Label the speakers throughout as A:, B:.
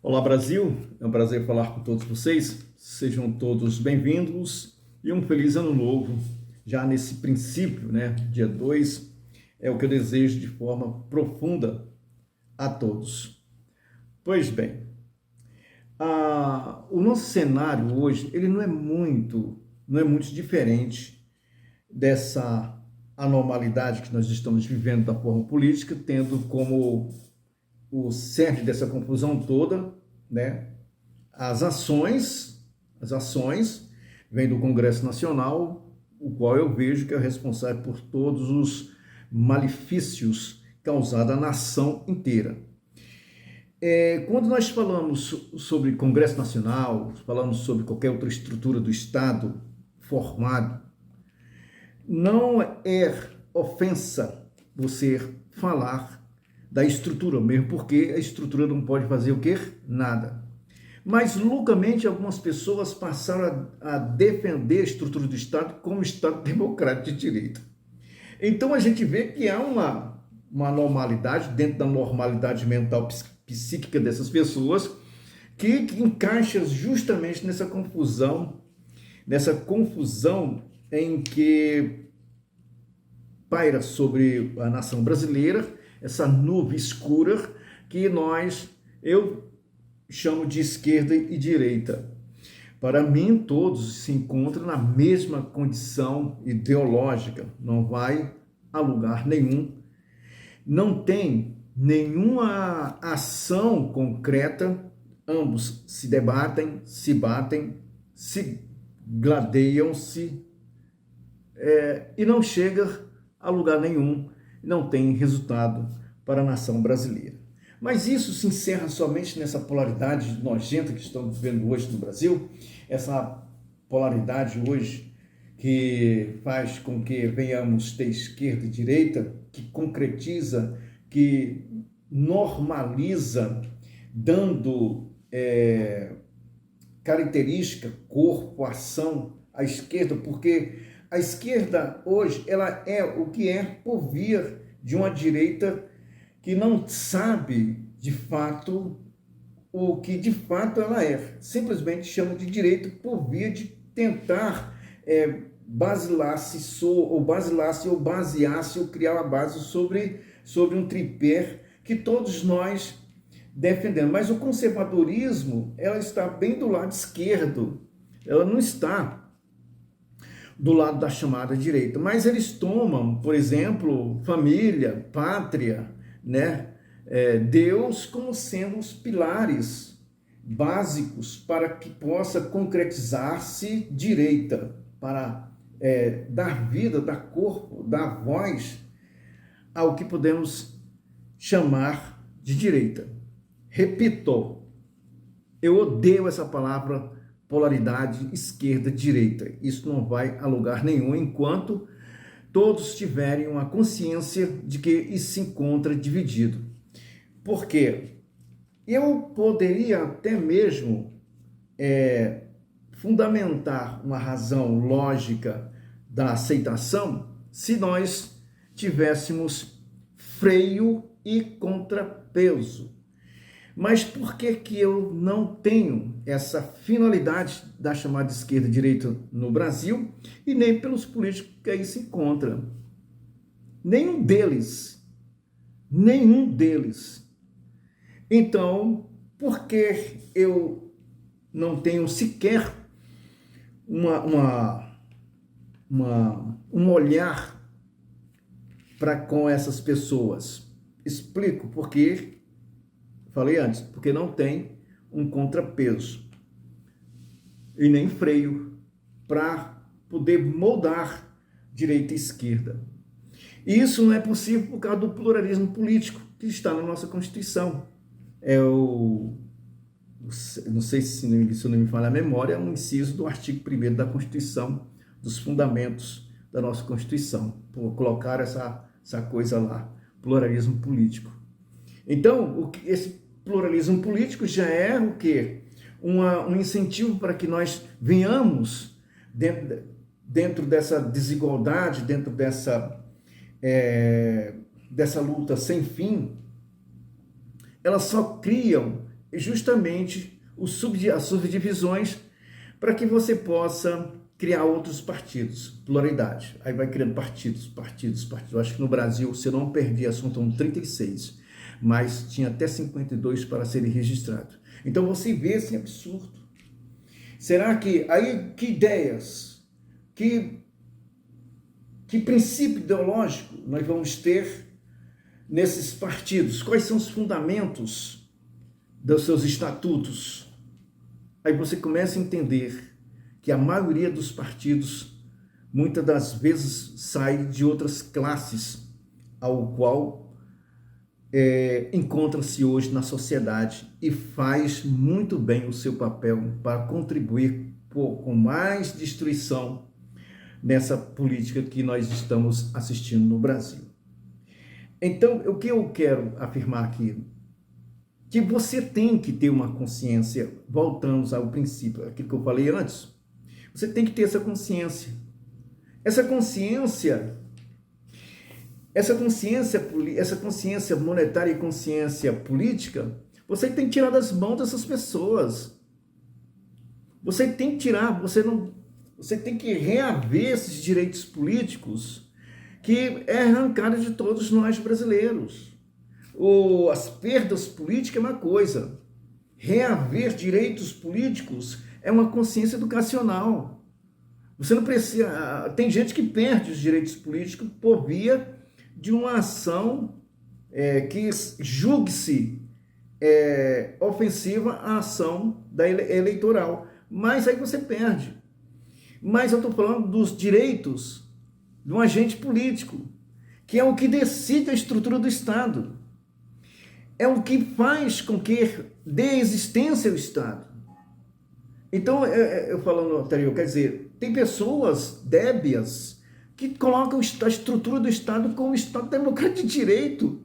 A: Olá Brasil, é um prazer falar com todos vocês, sejam todos bem-vindos e um feliz ano novo, já nesse princípio, dia 2, é o que eu desejo de forma profunda a todos. Pois bem, o nosso cenário hoje, ele não é muito diferente dessa anormalidade que nós estamos vivendo da forma política, tendo como o cerne dessa confusão toda, as ações vêm do Congresso Nacional, o qual eu vejo que é responsável por todos os malefícios causados à nação inteira. Quando nós falamos sobre Congresso Nacional, falamos sobre qualquer outra estrutura do Estado formado, não é ofensa você falar da estrutura mesmo, porque a estrutura não pode fazer o quê? Nada. Mas, loucamente, algumas pessoas passaram a defender a estrutura do Estado como Estado democrático de direito. Então, a gente vê que há uma anormalidade dentro da normalidade mental psíquica dessas pessoas que encaixa justamente nessa confusão em que paira sobre a nação brasileira, essa nuvem escura que eu chamo de esquerda e direita. Para mim, todos se encontram na mesma condição ideológica, não vai a lugar nenhum, não tem nenhuma ação concreta, ambos se debatem, se batem, se gladeiam-se e não chega a lugar nenhum, não tem resultado para a nação brasileira. Mas isso se encerra somente nessa polaridade nojenta que estamos vivendo hoje no Brasil, essa polaridade hoje que faz com que venhamos ter esquerda e direita, que concretiza, que normaliza, dando característica, corpo, ação à esquerda, porque a esquerda hoje ela é o que é por via de uma direita que não sabe de fato o que de fato ela é. Simplesmente chama de direita por via de tentar basilar-se ou criar uma base sobre um tripé que todos nós defendemos. Mas o conservadorismo, ela está bem do lado esquerdo, ela não está do lado da chamada direita, mas eles tomam, por exemplo, família, pátria, Deus como sendo os pilares básicos para que possa concretizar-se direita, para dar vida, dar corpo, dar voz ao que podemos chamar de direita. Repito, eu odeio essa palavra polaridade esquerda-direita. Isso não vai a lugar nenhum enquanto todos tiverem uma consciência de que isso se encontra dividido. Por quê? Eu poderia até mesmo fundamentar uma razão lógica da aceitação se nós tivéssemos freio e contrapeso. Mas por que eu não tenho essa finalidade da chamada esquerda-direita no Brasil e nem pelos políticos que aí se encontram? Nenhum deles. Então, por que eu não tenho sequer um olhar para com essas pessoas? Explico porque falei antes, porque não tem um contrapeso e nem freio para poder moldar direita e esquerda. E isso não é possível por causa do pluralismo político que está na nossa Constituição. Não sei se não me falha a memória, é um inciso do artigo 1º da Constituição, dos fundamentos da nossa Constituição, por colocar essa coisa lá, pluralismo político. Então, esse pluralismo político já é o quê? Um incentivo para que nós venhamos dentro dessa desigualdade, dentro dessa luta sem fim, elas só criam justamente as subdivisões para que você possa criar outros partidos, pluralidade. Aí vai criando partidos. Eu acho que no Brasil, se eu não perdi, são 36, mas tinha até 52 para serem registrados. Então você vê esse absurdo. Será que, aí, que ideias, que princípio ideológico nós vamos ter nesses partidos? Quais são os fundamentos dos seus estatutos? Aí você começa a entender que a maioria dos partidos, muitas das vezes, sai de outras classes, ao qual encontra-se hoje na sociedade e faz muito bem o seu papel para contribuir com mais destruição nessa política que nós estamos assistindo no Brasil. Então, o que eu quero afirmar aqui? Que você tem que ter uma consciência, voltamos ao princípio, aquilo que eu falei antes, você tem que ter essa consciência. Essa consciência monetária e consciência política, você tem que tirar das mãos dessas pessoas. Você tem que tirar, você tem que reaver esses direitos políticos que é arrancado de todos nós brasileiros. As perdas políticas é uma coisa. Reaver direitos políticos é uma consciência educacional. Você não precisa... Tem gente que perde os direitos políticos por via de uma ação que julgue-se ofensiva à ação eleitoral. Mas aí você perde. Mas eu estou falando dos direitos de um agente político, que é o que decide a estrutura do Estado. É o que faz com que dê existência ao Estado. Então, eu falando anterior, quer dizer, tem pessoas débias que colocam a estrutura do Estado como um Estado democrático de direito.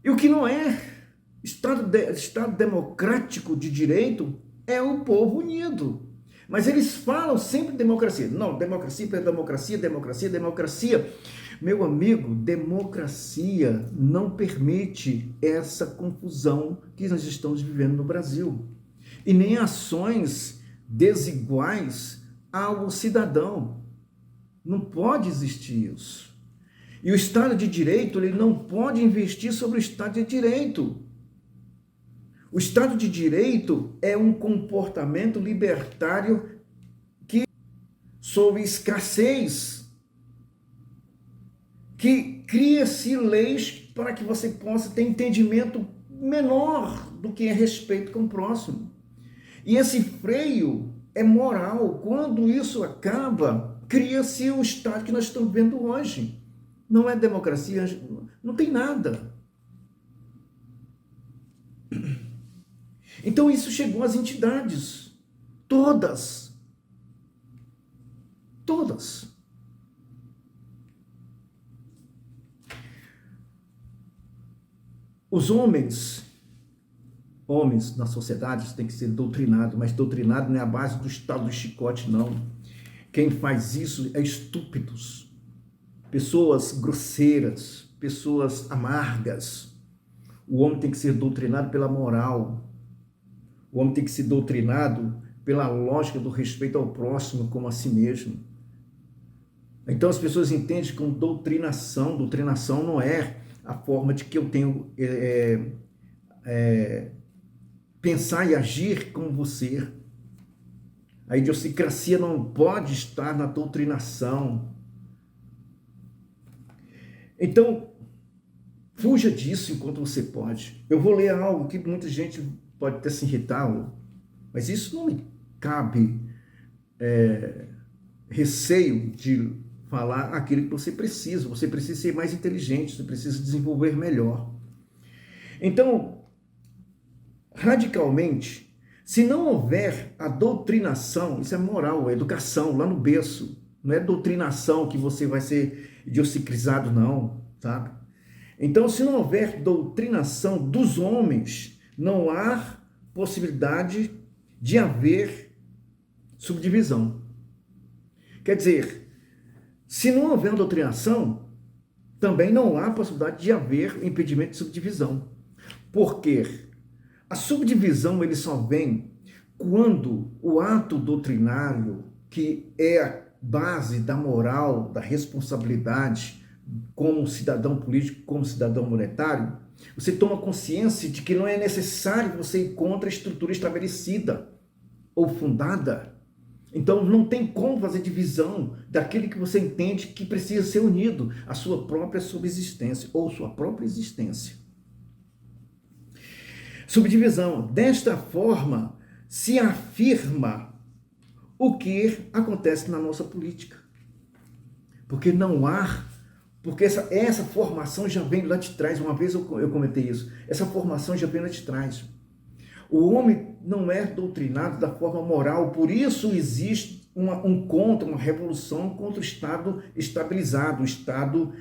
A: E o que não é Estado democrático de direito é o povo unido. Mas eles falam sempre democracia. Não, democracia, democracia. Meu amigo, democracia não permite essa confusão que nós estamos vivendo no Brasil. E nem ações desiguais ao cidadão. Não pode existir isso. E o Estado de Direito, ele não pode investir sobre o Estado de Direito. O Estado de Direito é um comportamento libertário que, sob escassez, que cria-se leis para que você possa ter entendimento menor do que é respeito com o próximo. E esse freio é moral. Quando isso acaba, cria-se o Estado que nós estamos vendo hoje. Não é democracia, não tem nada. Então isso chegou às entidades, todas. Os homens na sociedade têm que ser doutrinados, mas doutrinado não é a base do estado do chicote, não. Quem faz isso é estúpidos, pessoas grosseiras, pessoas amargas. O homem tem que ser doutrinado pela moral. O homem tem que ser doutrinado pela lógica do respeito ao próximo como a si mesmo. Então as pessoas entendem como doutrinação. Doutrinação não é a forma de que eu tenho pensar e agir como você. A idiosincrasia não pode estar na doutrinação. Então, fuja disso enquanto você pode. Eu vou ler algo que muita gente pode até se irritar, mas isso não me cabe receio de falar aquilo que você precisa. Você precisa ser mais inteligente, você precisa desenvolver melhor. Então, radicalmente, se não houver a doutrinação, isso é moral, é educação, lá no berço. Não é doutrinação que você vai ser idiosincrizado, não, sabe? Então, se não houver doutrinação dos homens, não há possibilidade de haver subdivisão. Quer dizer, se não houver doutrinação, também não há possibilidade de haver impedimento de subdivisão. Por quê? A subdivisão ele só vem quando o ato doutrinário, que é a base da moral, da responsabilidade como cidadão político, como cidadão monetário, você toma consciência de que não é necessário você ir contra a estrutura estabelecida ou fundada. Então não tem como fazer divisão daquele que você entende que precisa ser unido à sua própria subsistência ou sua própria existência. Subdivisão. Desta forma, se afirma o que acontece na nossa política. Porque essa formação já vem lá de trás. Uma vez eu comentei isso. Essa formação já vem lá de trás. O homem não é doutrinado da forma moral, por isso existe uma revolução contra o Estado estabilizado, o Estado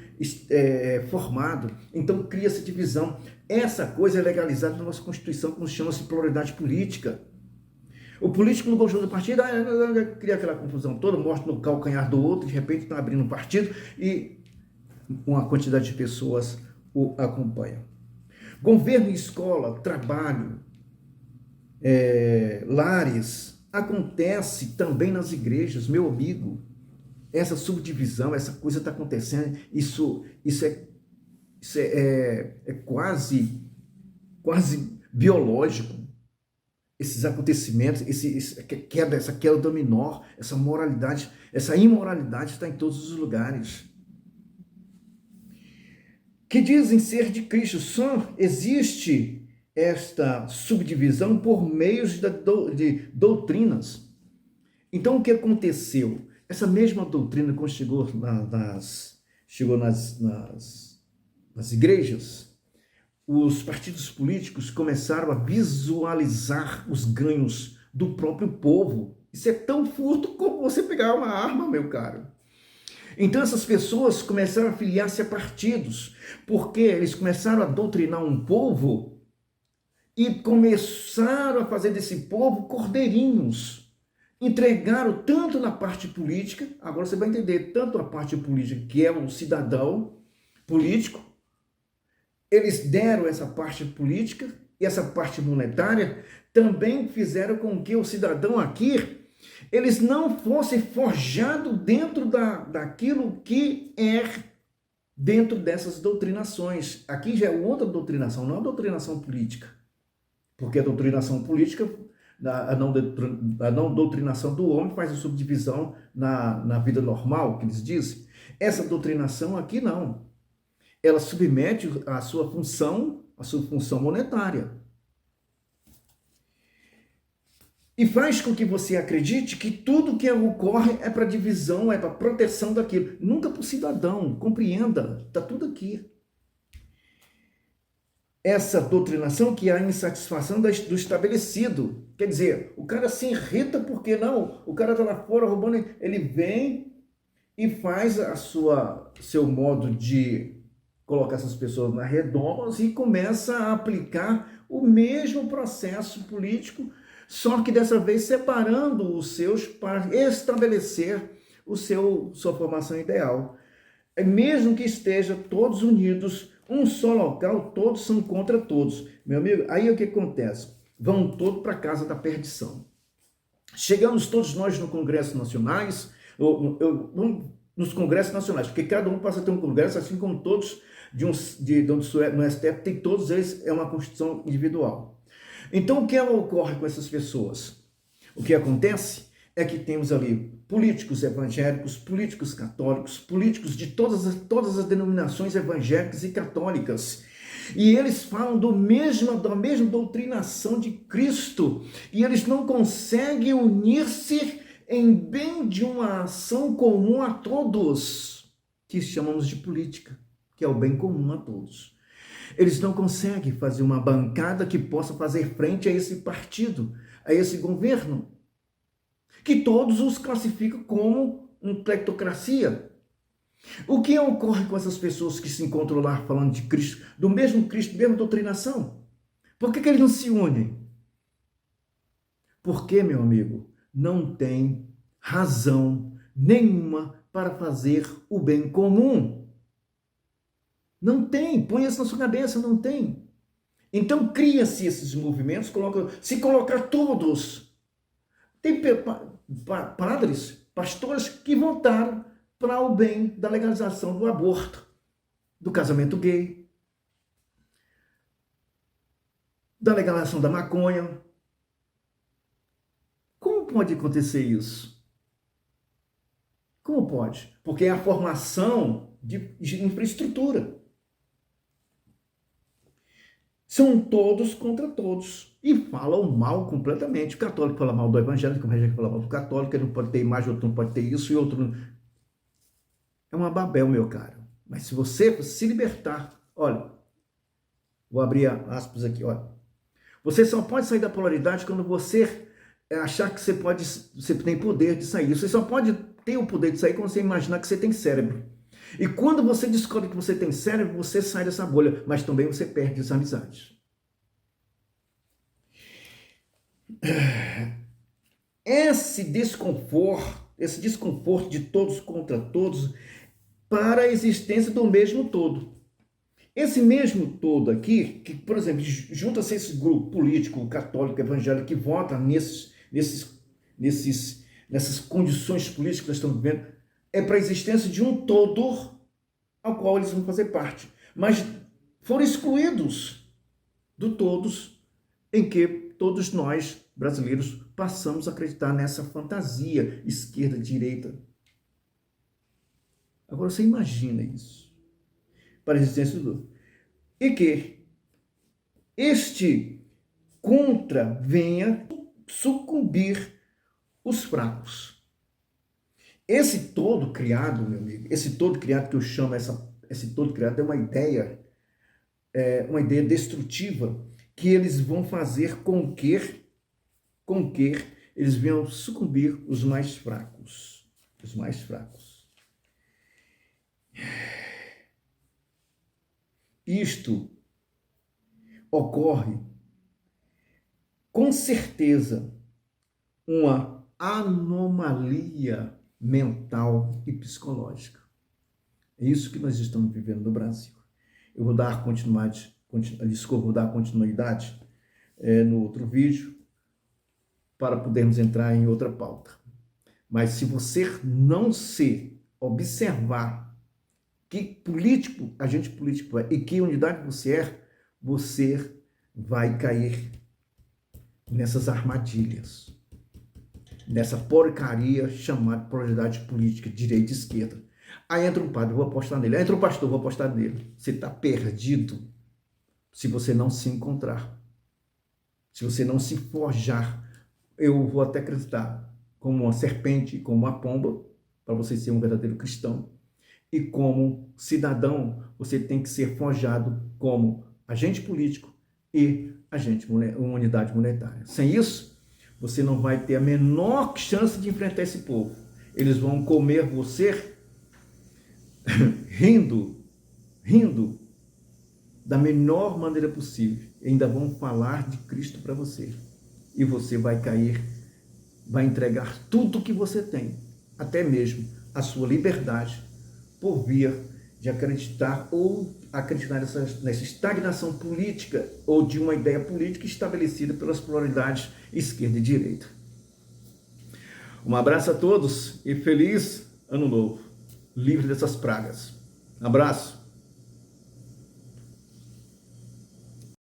A: formado. Então cria-se divisão. Essa coisa é legalizada na nossa Constituição, como chama-se pluralidade política. O político no conjunto do partido cria aquela confusão toda, mostra no calcanhar do outro, de repente está abrindo um partido e uma quantidade de pessoas o acompanham. Governo, escola, trabalho, lares, acontece também nas igrejas, meu amigo. Essa subdivisão, essa coisa está acontecendo, isso é quase biológico. Esses acontecimentos, essa queda dominó, essa moralidade, essa imoralidade está em todos os lugares. Que dizem ser de Cristo, só existe esta subdivisão por meio de doutrinas. Então, o que aconteceu? Essa mesma doutrina, quando chegou nas igrejas, os partidos políticos começaram a visualizar os ganhos do próprio povo. Isso é tão furto como você pegar uma arma, meu caro. Então essas pessoas começaram a filiar-se a partidos, porque eles começaram a doutrinar um povo e começaram a fazer desse povo cordeirinhos. Entregaram tanto na parte política, agora você vai entender, tanto a parte política, que é o cidadão político, eles deram essa parte política e essa parte monetária, também fizeram com que o cidadão aqui, eles não fossem forjados dentro daquilo que é dentro dessas doutrinações. Aqui já é outra doutrinação, não é a doutrinação política. Porque a doutrinação política, a não doutrinação do homem faz a subdivisão na vida normal, que eles dizem. Essa doutrinação aqui não. Ela submete a sua função monetária. E faz com que você acredite que tudo que ocorre é para divisão, é para proteção daquilo. Nunca para o cidadão, compreenda, está tudo aqui. Essa doutrinação que há insatisfação do estabelecido. Quer dizer, o cara se irrita porque não, o cara está lá fora roubando, ele vem e faz seu modo de colocar essas pessoas na redoma e começa a aplicar o mesmo processo político, só que dessa vez separando os seus para estabelecer sua formação ideal. Mesmo que estejam todos unidos, um só local, todos são contra todos. Meu amigo, aí o que acontece? Vão todos para a casa da perdição. Chegamos todos nós no Congresso Nacionais, nos Congressos Nacionais, porque cada um passa a ter um congresso, assim como todos no STF, tem todos eles, é uma constituição individual. Então, o que ocorre com essas pessoas? O que acontece é que temos ali políticos evangélicos, políticos católicos, políticos de todas as denominações evangélicas e católicas. E eles falam da mesma doutrinação de Cristo. E eles não conseguem unir-se em bem de uma ação comum a todos, que chamamos de política, que é o bem comum a todos. Eles não conseguem fazer uma bancada que possa fazer frente a esse partido, a esse governo, que todos os classificam como uma cleptocracia. O que ocorre com essas pessoas que se encontram lá falando de Cristo, do mesma doutrinação? Por que eles não se unem? Porque, meu amigo, não tem razão nenhuma para fazer o bem comum. Não tem, põe isso na sua cabeça, não tem. Então cria-se esses movimentos, se colocar todos. Tem padres, pastores que votaram para o bem da legalização do aborto, do casamento gay, da legalização da maconha. Como pode acontecer isso? Como pode? Porque é a formação de infraestrutura. São todos contra todos. E falam mal completamente. O católico fala mal do evangélico, o evangélico fala mal do católico, ele não pode ter imagem, outro não pode ter isso, e outro não. É uma Babel, meu caro. Mas se você se libertar, olha, vou abrir aspas aqui, olha. Você só pode sair da polaridade quando você achar que você tem poder de sair. Você só pode ter o poder de sair quando você imaginar que você tem cérebro. E quando você descobre que você tem cérebro, você sai dessa bolha, mas também você perde as amizades. Esse desconforto de todos contra todos, para a existência do mesmo todo. Esse mesmo todo aqui, que, por exemplo, junta-se esse grupo político, católico, evangélico, que vota nessas condições políticas que nós estamos vivendo, é para a existência de um todo ao qual eles vão fazer parte. Mas foram excluídos do todos em que todos nós, brasileiros, passamos a acreditar nessa fantasia esquerda-direita. Agora você imagina isso. Para a existência do... E que este contra venha sucumbir os fracos. Esse todo criado, meu amigo, esse todo criado que eu chamo, esse todo criado é uma ideia destrutiva que eles vão fazer com que eles venham sucumbir os mais fracos. Os mais fracos. Isto ocorre, com certeza, uma anomalia mental e psicológica. É isso que nós estamos vivendo no Brasil. Eu vou dar continuidade no outro vídeo para podermos entrar em outra pauta. Mas se você não se observar que agente político é e que unidade você vai cair nessas armadilhas, nessa porcaria chamada pluralidade política, direita e esquerda. Aí entra um padre, vou apostar nele. Aí entra um pastor, vou apostar nele. Você está perdido se você não se encontrar. Se você não se forjar. Eu vou até acreditar como uma serpente, como uma pomba, para você ser um verdadeiro cristão. E como cidadão, você tem que ser forjado como agente político e uma unidade monetária. Sem isso, você não vai ter a menor chance de enfrentar esse povo. Eles vão comer você rindo da menor maneira possível. E ainda vão falar de Cristo para você. E você vai cair, vai entregar tudo o que você tem, até mesmo a sua liberdade, por via de acreditar nessa estagnação política ou de uma ideia política estabelecida pelas pluralidades esquerda e direita. Um abraço a todos e feliz Ano Novo, livre dessas pragas. Abraço.